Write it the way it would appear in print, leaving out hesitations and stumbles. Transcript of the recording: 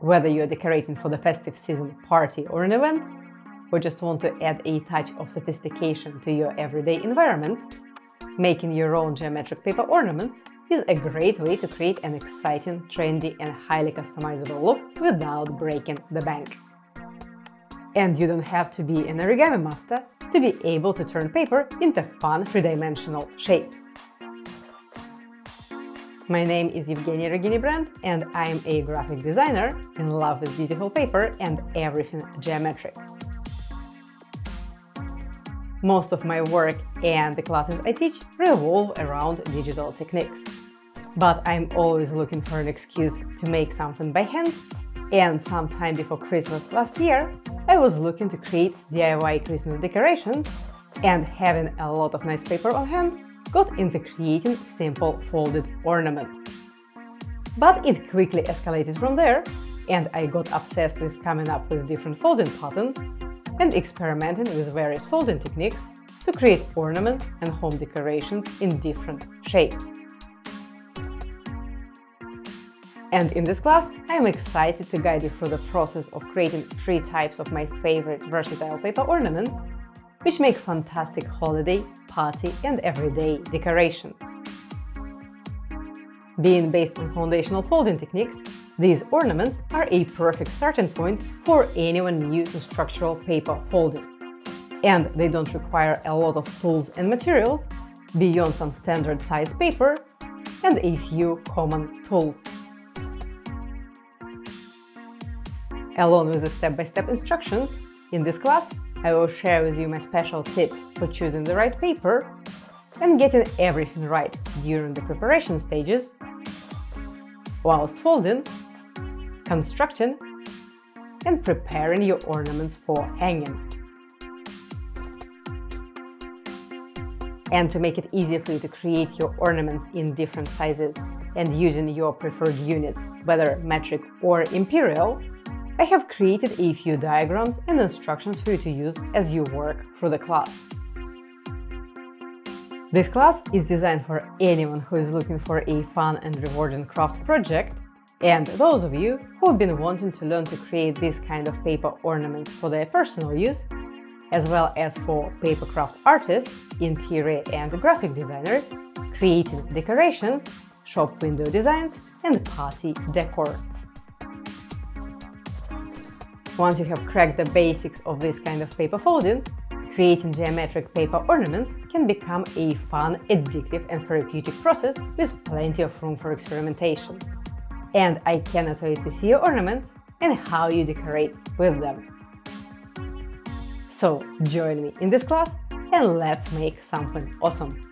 Whether you're decorating for the festive season, party or an event, or just want to add a touch of sophistication to your everyday environment, making your own geometric paper ornaments is a great way to create an exciting, trendy and highly customizable look without breaking the bank. And you don't have to be an origami master to be able to turn paper into fun three-dimensional shapes. My name is Evgenia Regini-Brand, and I'm a graphic designer in love with beautiful paper and everything geometric. Most of my work and the classes I teach revolve around digital techniques. But I'm always looking for an excuse to make something by hand, and sometime before Christmas last year, I was looking to create DIY Christmas decorations, and having a lot of nice paper on hand, got into creating simple folded ornaments. But it quickly escalated from there, and I got obsessed with coming up with different folding patterns and experimenting with various folding techniques to create ornaments and home decorations in different shapes. And in this class, I am excited to guide you through the process of creating 3 types of my favorite versatile paper ornaments, which make fantastic holiday, party and everyday decorations. Being based on foundational folding techniques, these ornaments are a perfect starting point for anyone new to structural paper folding. And they don't require a lot of tools and materials beyond some standard size paper and a few common tools. Along with the step-by-step instructions, in this class I will share with you my special tips for choosing the right paper and getting everything right during the preparation stages, whilst folding, constructing and preparing your ornaments for hanging. And to make it easier for you to create your ornaments in different sizes and using your preferred units, whether metric or imperial, I have created a few diagrams and instructions for you to use as you work through the class. This class is designed for anyone who is looking for a fun and rewarding craft project, and those of you who have been wanting to learn to create this kind of paper ornaments for their personal use, as well as for paper craft artists, interior and graphic designers, creating decorations, shop window designs and party decor. Once you have cracked the basics of this kind of paper folding, creating geometric paper ornaments can become a fun, addictive and therapeutic process with plenty of room for experimentation. And I cannot wait to see your ornaments and how you decorate with them. So join me in this class and let's make something awesome!